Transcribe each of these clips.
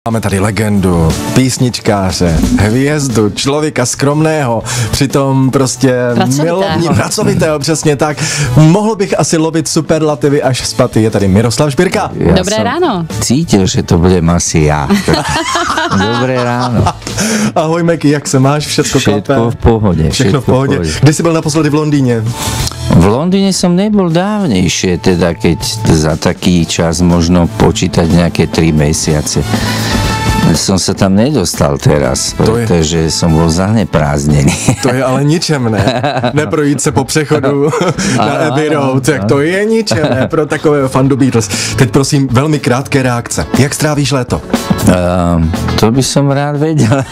Máme tady legendu, písničkáře, hvězdu, člověka skromného, přitom prostě milovní, pracovitého, přesně tak. Mohl bych asi lovit superlativy až z paty. Je tady Miroslav Žbírka. Dobré ráno. Cítil, že to budem asi já. Dobré ráno. Ahoj Meky, jak se máš? Všetko v pohode. Všechno v pohodě. Kdy jsi byl naposledy v Londýně? V Londýne som nebol dávnejšie, teda keď za taký čas možno počítať nejaké 3 mesiace. Som sa tam nedostal teraz, pretože som bol zaneprázdnený. To je ale ničemné. Neprojít se po přechodu na Abbey Road, tak to je ničemné pro takového fandu Beatles. Teď prosím velmi krátké reakce. Jak strávíš léto? To by som rád vedel.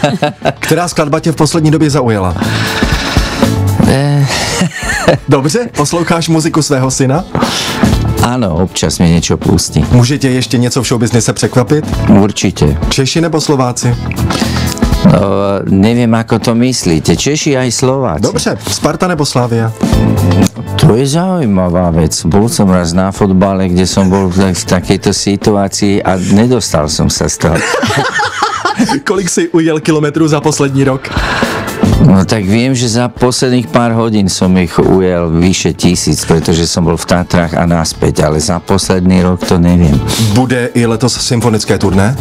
Která skladba tě v poslední době zaujala? Dobře, posloucháš muziku svého syna? Áno, občas mi niečo pustí. Může tě ještě něco v showbiznise překvapit? Určite. Češi nebo Slováci? Neviem, ako to myslíte. Češi aj Slováci. Dobře, Sparta nebo Slavia? To je zaujímavá vec. Bol som raz na fotbale, kde som bol v takejto situácii a nedostal som sa z toho. Kolik si ujel kilometrů za poslední rok? No tak viem, že za posledných pár hodín som ich ujel vyše 1000, pretože som bol v Tatrách a naspäť, ale za posledný rok to neviem. Bude i letos symfonické turné?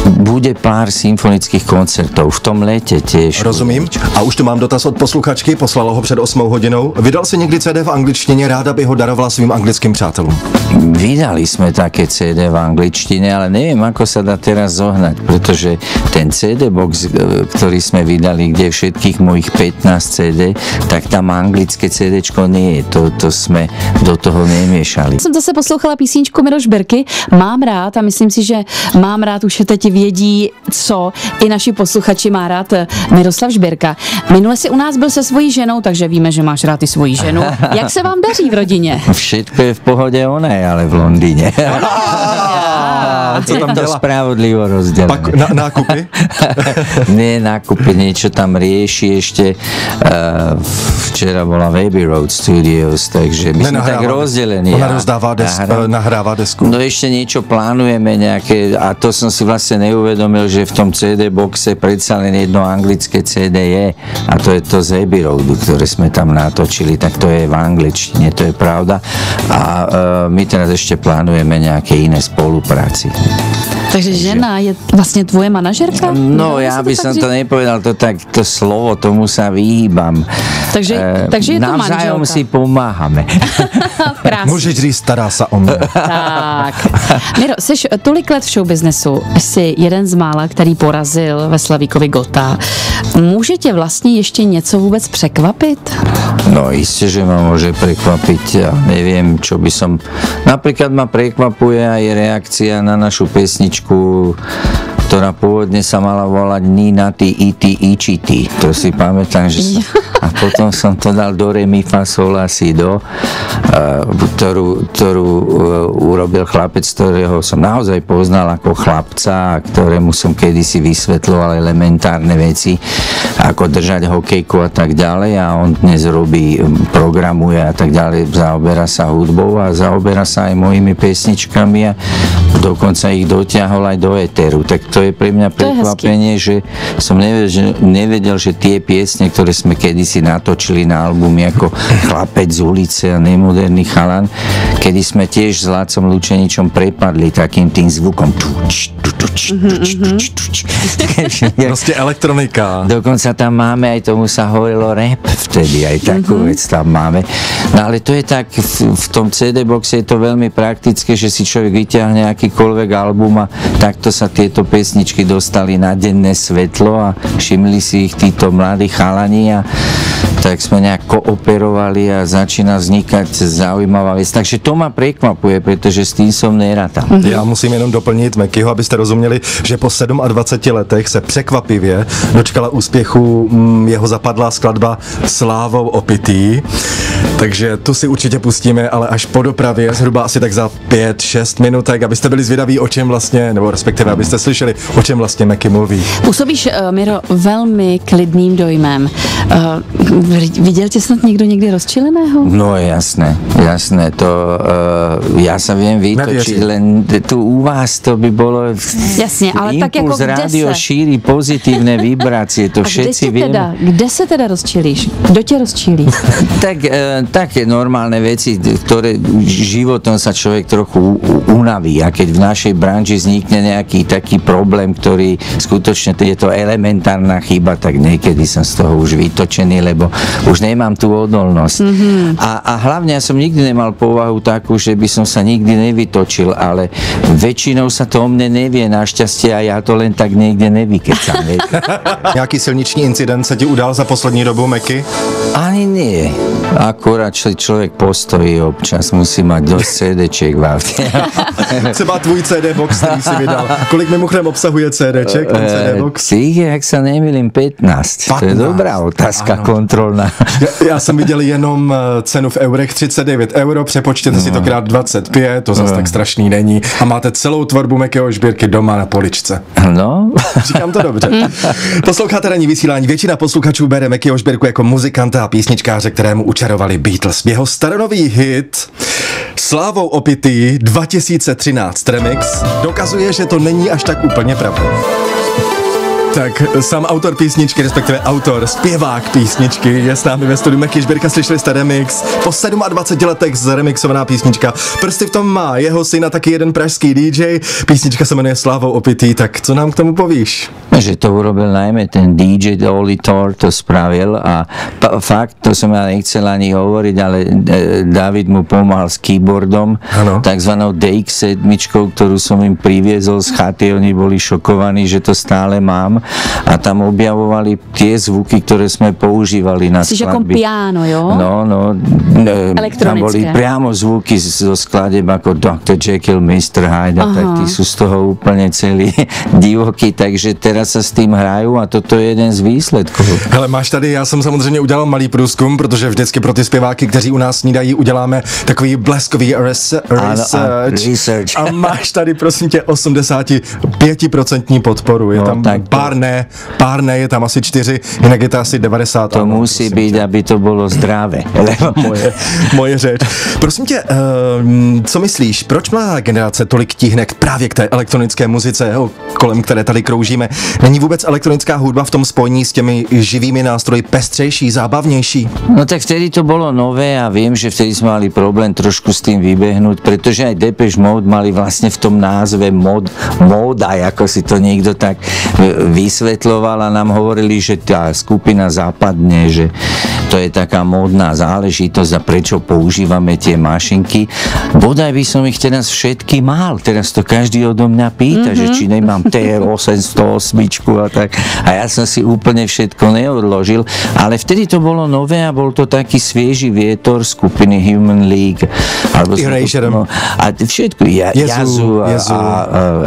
Bude pár symfonických koncertov v tom lete tiež. Rozumím. A už tu mám dotaz od posluchačky, poslala ho před 8 hodinou. Vydal si někdy CD v angličtině, ráda by ho darovala svým anglickým přátelům? Vydali sme také CD v angličtine, ale neviem, ako sa dá teraz zohnať, pretože ten CD box, ktorý sme vydali, kde všetkých mojich 15 CD, tak tam anglické CDčko nie je. To sme do toho nemiešali. Jsem zase poslouchala písničku Miroš Žbírky. Mám rád a myslím si, že mám rád, už teď vědí, co i naši posluchači má rád Miroslav Žbírka. Minule si u nás byl se svojí ženou, takže víme, že máš rád i svoji ženu. Jak se vám daří v rodině? Všetko je v pohode, ona je ale v Londýne. Co tam to dělá? spravodlivo rozdelené. Pak nákupy? Nie nákupy, niečo tam rieši ešte. Včera bola v Abbey Road Studios, takže my sme tak rozdelení. Ona nahrává desku. No ešte niečo plánujeme nejaké, a to som si vlastne neuvedomil, že v tom CD boxe predsa len jedno anglické CD je, a to je to z Abbey Roadu, ktoré sme tam natočili, tak to je v angličtine, to je pravda. A my teraz ešte plánujeme nejaké iné spolupráci. Takže žena je vlastně tvoje manažerka? No, ja by som to nepovedal, to slovo, tomu sa vyhýbam. Takže je to manželka. Navzájom si pomáhame. Krásně. Můžeš říct, stará sa o mě. Tak. Miro, jsi tolik let v showbiznesu, jsi jeden z mála, který porazil ve Slavíkovi Gota. Může tě vlastně ještě něco vůbec překvapit? No isté, že ma môže prekvapiť. Ja neviem, čo by som... Napríklad ma prekvapuje aj reakcia na našu pesničku, ktorá pôvodne sa mala volať Nina Ty Iti Ičiti. To si pamätám, že som... A potom som to dal do re mi fa sol la si do, ktorú urobil chlapec, ktorého som naozaj poznal ako chlapca, ktorému som kedysi vysvetľoval elementárne veci, ako držať hokejku a tak ďalej, a on dnes robí, programuje a tak ďalej, zaoberá sa hudbou a zaoberá sa aj mojimi pesničkami a dokonca ich dotiahol aj do éteru. Tak to je pre mňa prekvapenie, že som nevedel, že tie piesne, ktoré sme kedysi natočili na albumy ako Chlapec z ulice a Nemoderný chalan, kedy sme tiež s Lácom Lučeničom prepadli takým tým zvukom. Proste elektronika. Dokonca tam máme, aj tomu sa hovorilo rap vtedy, aj takú vec tam máme. No ale to je tak, v tom CD boxe je to veľmi praktické, že si človek vyťahne akýkoľvek album a takto sa tieto pesničky dostali na denné svetlo a všimli si ich títo mladí chalani a tak sme nejak kooperovali a začína vznikať zaujímavá vec. Takže to ma prekvapuje, pretože s tým som nerátal. Já musím jenom doplnit Mekyho, abyste rozuměli, že po 27 letech se překvapivě dočkala úspěchu jeho zapadlá skladba Slávou opitý. Takže tu si určitě pustíme, ale až po dopravě, zhruba asi tak za 5-6 minutek, abyste byli zvědaví, o čem vlastně, nebo respektive abyste slyšeli, o čem vlastně Meky mluví. Působíš, Miro, velmi klidným dojmem. Viděl tě snad někdy rozčileného? No jasné, to ja sa viem vytočiť, len tu u vás to by bolo jasne, ale tak jako rádio šíri pozitívne vibrácie, to všetci vieme. Kde sa teda rozčilíš? Kto ťa rozčilí? Tak také normálne veci, ktoré životom sa človek trochu unaví, a keď v našej branži vznikne nejaký taký problém, ktorý skutočne je to elementárna chyba, tak niekedy som z toho už vytočený, lebo už nemám tú odolnosť. A hlavne ja som nikdy nemal povahu takú, že by som sa nikdy nevytočil, ale väčšinou sa to o mne nevie, našťastie, a ja to len tak niekde nevykecam. Nějaký silniční incident se ti udál za poslední dobu, Meky? Ani nie. Akurát človek postojí občas, musí mať dosť CD-ček v aute. Třeba tvůj CD box, který si vydal. Kolik mimochodem obsahuje CDček, ten CD box? Tých je, ak sa nemýlim, 15. To je dobrá otázka, ano. Kontrolná. Já jsem viděl jenom cenu v eurech 39 euro, přepočtěte si to krát 25, to zase tak strašný není. A máte celou tvorbu Mekyho Žbírky doma na poličce. No. Říkám to dobře. Posloucháte ranní vysílání. Většina posluchačů bere Mekyho Žbírku jako muzikanta a písničkáře, kterému učarovali Beatles. Jeho staronový hit Slávou opitý 2013 remix dokazuje, že to není až tak úplně pravda. Tak sám autor písničky, respektive autor, zpěvák písničky je s námi ve studiu. Meky Žbírka, slyšeli jste remix. Po 27 letech zremixovaná písnička. Prsty v tom má jeho syn a taky jeden pražský DJ. Písnička se jmenuje Slávou opitý, tak co nám k tomu povíš? Že to urobil najmä ten DJ Oli Tor, to spravil a fakt, to som ja nechcel ani hovoriť, ale David mu pomáhal s keyboardom, takzvanou DX7, ktorú som im priviezol z chaty, oni boli šokovaní, že to stále mám a tam objavovali tie zvuky, ktoré sme používali na skladby. Čiže ako piano, jo? No, tam boli priamo zvuky zo skladeb ako Dr. Jekyll, Mr. Hyde, tak tí sú z toho úplne celí divokí, takže teraz sa s tým hrajú a toto je jeden z výsledků. Hele, máš tady, já jsem samozřejmě udělal malý průzkum, protože vždycky pro ty zpěváky, kteří u nás snídají, uděláme takový bleskový research. A máš tady, prosím tě, 85% podporu. Je tam pár ne, je tam asi 4, jinak je to asi 90. To musí být, aby to bylo zdravé. Moje řeč. Prosím tě, co myslíš, proč mladá generace tolik tíhne právě k té elektronické muzice, kolem které tady kroužíme? Není vůbec elektronická hudba v tom spojení s těmi živými nástroji pestřejší, zábavnější? No tak vtedy to bolo nové a viem, že vtedy sme mali problém trošku s tým vybehnúť, pretože aj Depeche Mode mali vlastne v tom názve móda, ako si to niekto tak vysvetľoval a nám hovorili, že tá skupina zapadne, že to je taká módna záležitosť a prečo používame tie mašinky. Bodaj by som ich teraz všetky mal. Teraz to každý odo mňa pýta, že či nemám TR-808 a tak. A ja som si úplne všetko neodložil, ale vtedy to bolo nové a bol to taký svieži vietor skupiny Human League. Alebo a všetko, Yazoo a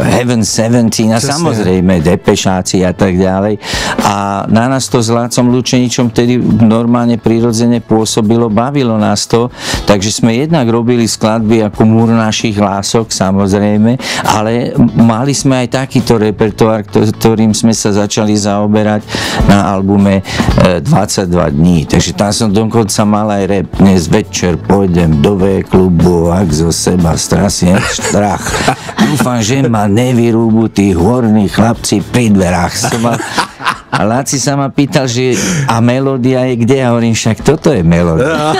Heaven 17 a samozrejme Depešáci a tak ďalej. A na nás to s Lácom Lučeničom vtedy normálne prirodzene pôsobilo, bavilo nás to, takže sme jednak robili skladby ako Múr našich lások, samozrejme, ale mali sme aj takýto repertoár, ktorým sme sa začali zaoberať na albume 22 dní. Takže tam som dokonca mal aj rap. Dnes večer pôjdem do V-klubu, ak zo seba strasiem strach. Dúfam, že ma nevyrúbu tí horní chlapci pri dverách. A Láci sa ma pýtal, že a melódia je kde? A hovorím, však toto je melódia.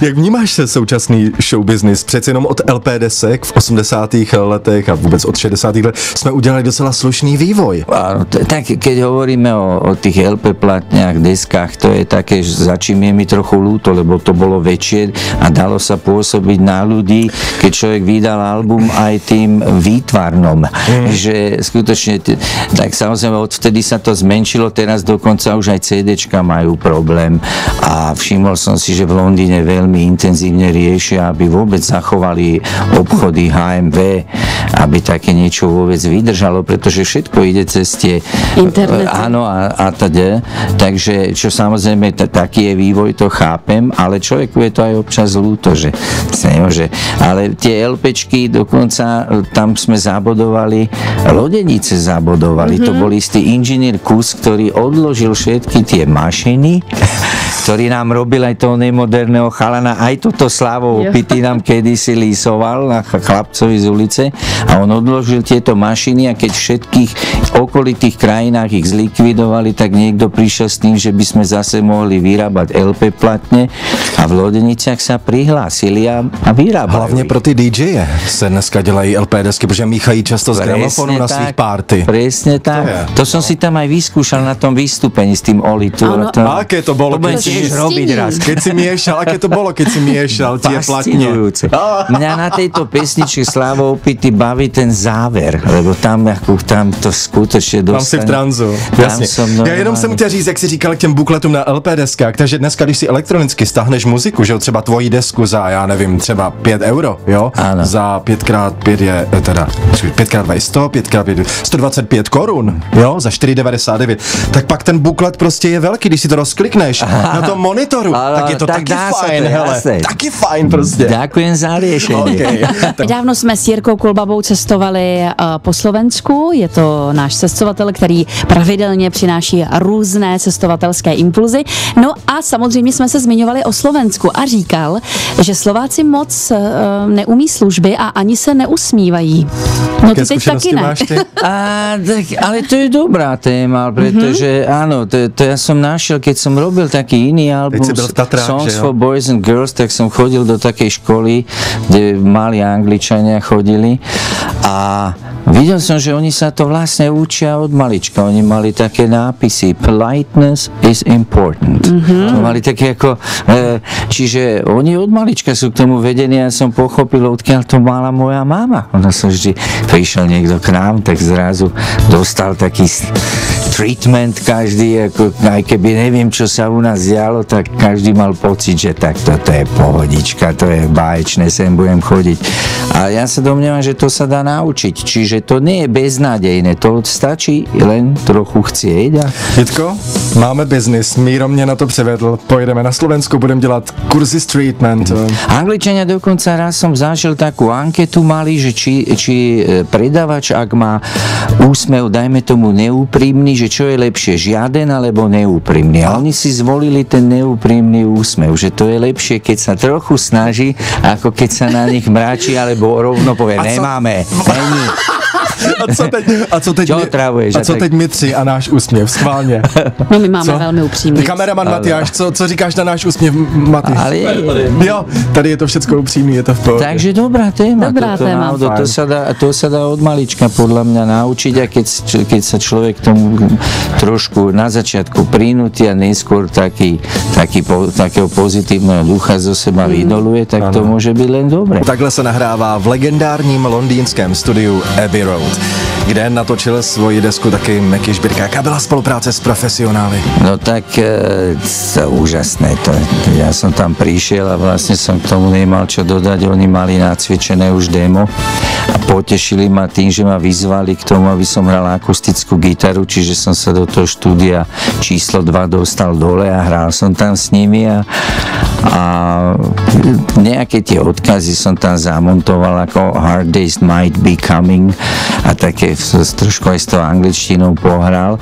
Jak vnímáš se současný showbiznis? Přeci jenom od LP desek v 80. letech a vůbec od 60. let jsme udělali docela slušný vývoj. Áno, tak keď hovoríme o tých LP platniach, deskách, to je také, za čím je mi trochu ľúto, lebo to bolo väčšie a dalo sa pôsobiť na ľudí, keď človek vydal album aj tým výtvarnom. Že skutočne, tak samozrejme odvtedy sa to zmenšilo, teraz dokonca už aj CDčka majú problém a všimol som si, že v Londýne veľmi intenzívne riešia, aby vôbec zachovali obchody HMV, aby také niečo vôbec vydržalo, pretože všetko ide cez tie internet. Áno a teda, takže čo samozrejme taký je vývoj, to chápem, ale človeku je to aj občas ľúto, že sa nemôže, ale tie LPčky dokonca tam sme zabodovali, lodenice zabodovali, to boli istí inžinier Kus, ktorý odložil všetky tie mašiny, ktorý nám robil aj toho nemoderného chalana, aj túto Slávou opitý nám kedysi lísoval na chlapcovi z ulice a on odložil tieto mašiny a keď v všetkých okolitých krajinách ich zlikvidovali, tak niekto prišiel s tým, že by sme zase mohli vyrábať LP platne a v Lodeniciach sa prihlásili a vyrábali. Hlavně pro ty DJ se dneska dělají LP desky, protože míchají často z gramofonu na svých party. Presne tak. To som si tam aj vyskúšal na tom vystúpení s tým Olitur. A aké to bolo? To budem tiež robiť raz. Keď si miešal, aké to bolo, keď si miešal tie platne? Mňa na tejto pesničke Slávo opitý baví ten záver, lebo tam to skutočne dostane. Tam si v tranzu. Jasně. Já jenom jsem chtěl říct, jak jsi říkal k těm bukletům na LP deskách, takže dneska, když si elektronicky stáhneš muziku, že jo, třeba tvoji desku za, já nevím, třeba 5 euro, jo? Ano. Za 5x5 je, teda 5x2 je 100, 5x5 je 125 korun, jo? Za 4,99. Tak pak ten buklet prostě je velký, když si to rozklikneš na tom monitoru, tak je to tak taky fajn, hele. Taky fajn prostě. Ďakujem za riešenie. Okay. Nedávno jsme s Jirkou Kulbabou cestovali po Slovensku, je to náš cestovatel, který pravidelně přináší různé cestovatelské impulzy. No a samozřejmě jsme se zmiňovali o Slovensku a říkal, že Slováci moc neumí služby a ani se neusmívají. No ty teď taky ne. Ale to je dobrá téma, pretože áno, to ja som našiel, keď som robil taký iný album Songs for Boys and Girls, tak som chodil do takej školy, kde mali Angličania chodili a videl som, že oni sa to vlastne učia od malička. Oni mali také nápisy Politeness is important. To mali také ako čiže oni od malička sú k tomu vedení a som pochopil, odkiaľ to mala moja mama. Ona sa vždy prišiel niekto k nám, tak zrazu dostal taký treatment každý, ako, aj keby neviem, čo sa u nás dialo, tak každý mal pocit, že tak toto je pohodička, to je báječné, sem budem chodiť. A ja sa domnievam, že to sa dá naučiť, čiže to nie je beznádejné, to stačí len trochu chcieť. Jitko, máme biznis, Míro mě na to převedl, pojedeme na Slovensku, budeme dělat kurzy treatment. Angličania dokonca raz som zažil takú anketu mali, že či predávač, ak má úsmev, dajme tomu neúprimný, že čo je lepšie, žiaden alebo neúprimný. A oni si zvolili ten neúprimný úsmev, že to je lepšie, keď sa trochu snaží, ako keď sa na nich mráči, alebo rovno povie, nemáme, není. A co teď my tři a náš úsměv, schválně. No my máme velmi upřímný. Kameraman Matyáš, co říkáš na náš úsměv, Maty? Jo, tady je to všetko upřímný, je to v pohodě. Takže dobrá téma. To sa dá od malička podľa mňa naučiť a keď sa človek tomu trošku na začiatku prinúti a neskôr takého pozitívneho ducha zo seba vydoluje, tak to môže byť len dobre. Takhle se nahrává v legendárním londýnském studiu Abbey Road, kde natočil svoji desku taky Meky Žbírka. Jaká byla spolupráce s profesionály? No tak to úžasné. Ja som tam prišiel a vlastne som k tomu nemal čo dodať. Oni mali nacvičené už demo a potešili ma tým, že ma vyzvali k tomu, aby som hral akustickú gitaru, čiže som sa do toho štúdia číslo 2 dostal dole a hral som tam s nimi a nejaké tie odkazy som tam zamontoval, ako Hard Days Might Be Coming a také trošku aj s tou angličtinou pohral,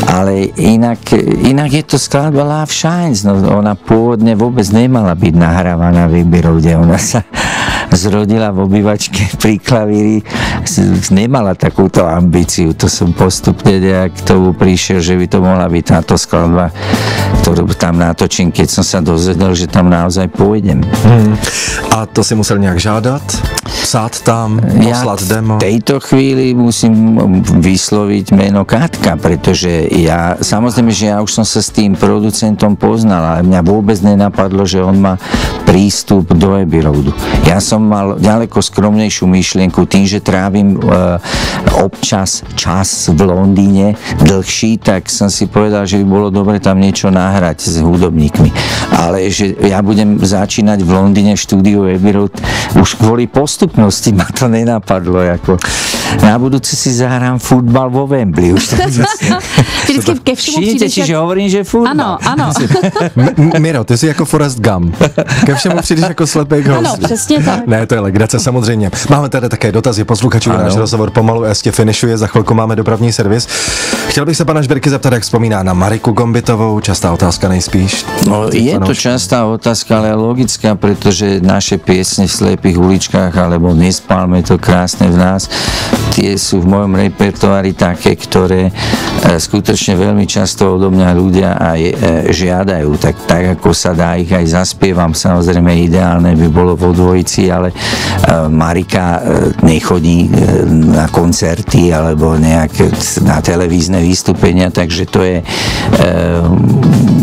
ale inak je to skladba Love Shines, no ona pôvodne vôbec nemala byť nahrávaná v Abbey Roade, ona sa zrodila v obývačke pri klavíri, nemala takúto ambíciu, to som postupne nejak k tomu prišiel, že by to mohla byť táto skladba, ktorú tam natočím, keď som sa dozvedel, že tam naozaj pôjdem. A to si musel nejak žádať? Psát tam, poslať demo? V tejto chvíli musím vysloviť meno Katka, pretože samozrejme, že ja už som sa s tým producentom poznal, ale mňa vôbec nenapadlo, že on má prístup do Abbey Roadu. Ja som mal ďaleko skromnejšiu myšlienku tým, že trávim občas čas v Londýne dlhší, tak som si povedal, že by bolo dobre tam niečo nahrať s hudobníkmi. Ale že ja budem začínať v Londýne v štúdiu Abbey Road, už kvôli postupnosti ma to nenapadlo. Ako. Na budúci si zahrám futbal vo Wembley. Vždycky ke všemu přijdeš... Čiže hovorím, že futbal. Ano. Miro, ty jsi jako Forrest Gump. Ke všemu přijdeš jako slepý host. Ano, přesně tak. Ne, to je legrace, samozřejmě. Máme tady také dotazy posluchačů, náš rozhovor pomalu ještě finišuje, za chvilku máme dopravní servis. Chtěl bych se pana Žberky zeptat, jak vzpomíná na Mariku Gombitovou, častá otázka nejspíš. No, je to častá otázka, ale logická, pretože naše piesne v Slepých uličkách alebo Nespálme to krásne v nás, tie sú v mojom repertoári také, ktoré skutočne veľmi často odo mňa ľudia aj žiadajú, tak ako sa dá, ich aj zaspievam. Samozrejme ideálne by bolo vo dvojici, ale Marika nechodí na koncerty alebo nejaké na televízne vystúpenia, takže to je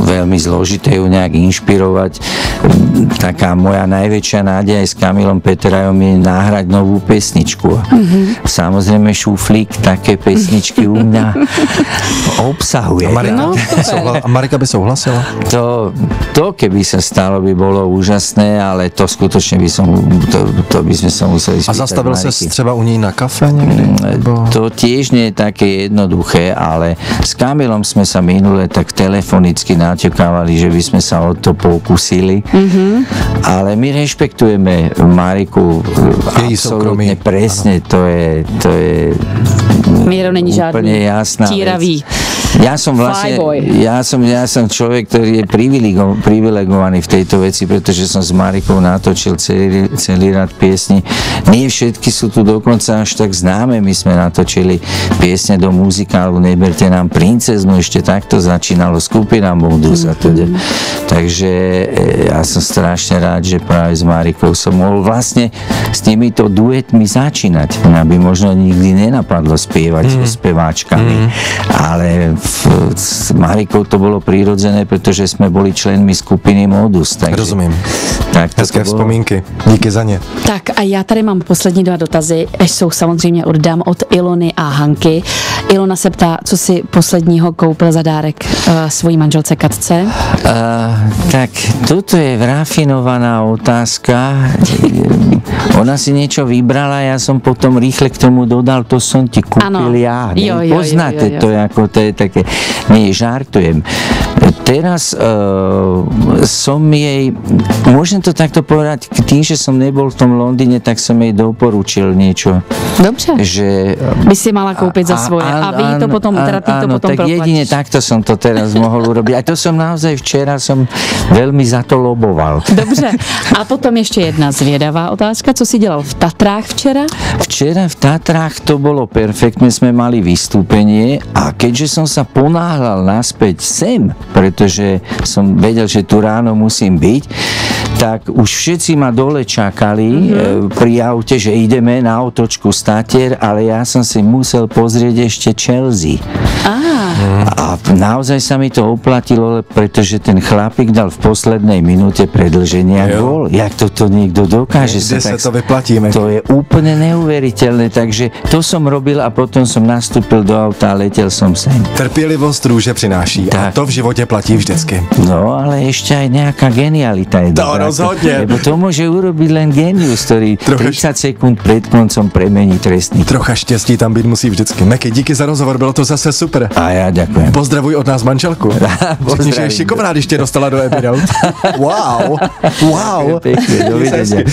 veľmi zložité ju nejak inšpirovať. Taká moja najväčšia nádej s Kamilom Peterajom je nahrať novú pesničku. Samozrejme šuflík také pesničky u mňa obsahuje. A Marika by souhlasila? To keby sa stalo, by bolo úžasné, ale to skutočne by sme sa museli spýtať. A zastavil sa třeba u ní na kafe niekde? To tiež nie je také jednoduché, ale s Kamilom sme sa minule tak telefonicky naťukávali, že by sme sa o to pokúsili. Ale my rešpektujeme Mariku absolútne presne, to je Miro není úplne jasná tíravý. Ja som človek, ktorý je privilegovaný v tejto veci, pretože som s Marikou natočil celý rad piesní. Nie všetky sú tu dokonca až tak známe. My sme natočili piesne do muzikálu Neberte nám princeznu, ešte takto začínalo skupina Modus a teda. Takže ja som strašne rád, že práve s Marikou som mohol vlastne s týmito duetmi začínať. Mňa by možno nikdy nenapadlo spievať so speváčkami, ale s Marikou to bolo prirodzené, pretože sme boli členmi skupiny Modus. Takže, rozumím. Tak hezké vzpomínky. Díky za ně. Tak a já tady mám poslední 2 dotazy, jsou samozřejmě od Ilony a Hanky. Ilona se ptá, co si posledního koupil za dárek svojí manželce Katce? Tak toto je rafinovaná otázka. Ona si niečo vybrala, ja som potom rýchle k tomu dodal, to som ti kúpil ja. Poznáte to, ako to je také. Nie, žartujem. Teraz som jej, môžem to takto povedať, tým, že som nebol v tom Londýne, tak som jej doporučil niečo. Dobře. Že, by si mala kúpiť za svoje a vy to potom, teda ty to potom tak proplatíš. jedine takto som to teraz mohol urobiť. A to som naozaj včera veľmi za to loboval. Dobře. A potom ještě jedna zvědavá otázka. Co si dělal v Tatrách včera? Včera v Tatrách to bolo perfektne, sme mali vystúpenie a keďže som sa ponáhľal naspäť sem, pretože som vedel, že tu ráno musím byť, tak už všetci ma dole čakali pri aute, že ideme na otočku z Tatier, ale ja som si musel pozrieť ešte Chelsea. A naozaj sa mi to oplatilo, pretože ten chlapík dal v poslednej minúte predĺženia gól. Jak toto niekto dokáže? Kde sa to vyplatíme? To je úplne neuveriteľné, takže to som robil a potom som nastúpil do auta a letel som sem. Trpělivost růže přináší tak. A to v životě platí vždycky. No, ale ešte aj nejaká genialita je dobrá. To rozhodne. Lebo to môže urobiť len genius, ktorý 30 sekúnd pred koncom premení trestný. Trocha štěstí tam být musí vždycky. Meky, díky za rozhovor, bylo to zase super. A ja ďakujem. Pozdravuj od nás manželku. Řekni, že je šikovná, když tě dostala do Abbey Road. Wow. Pekne, dovidenia.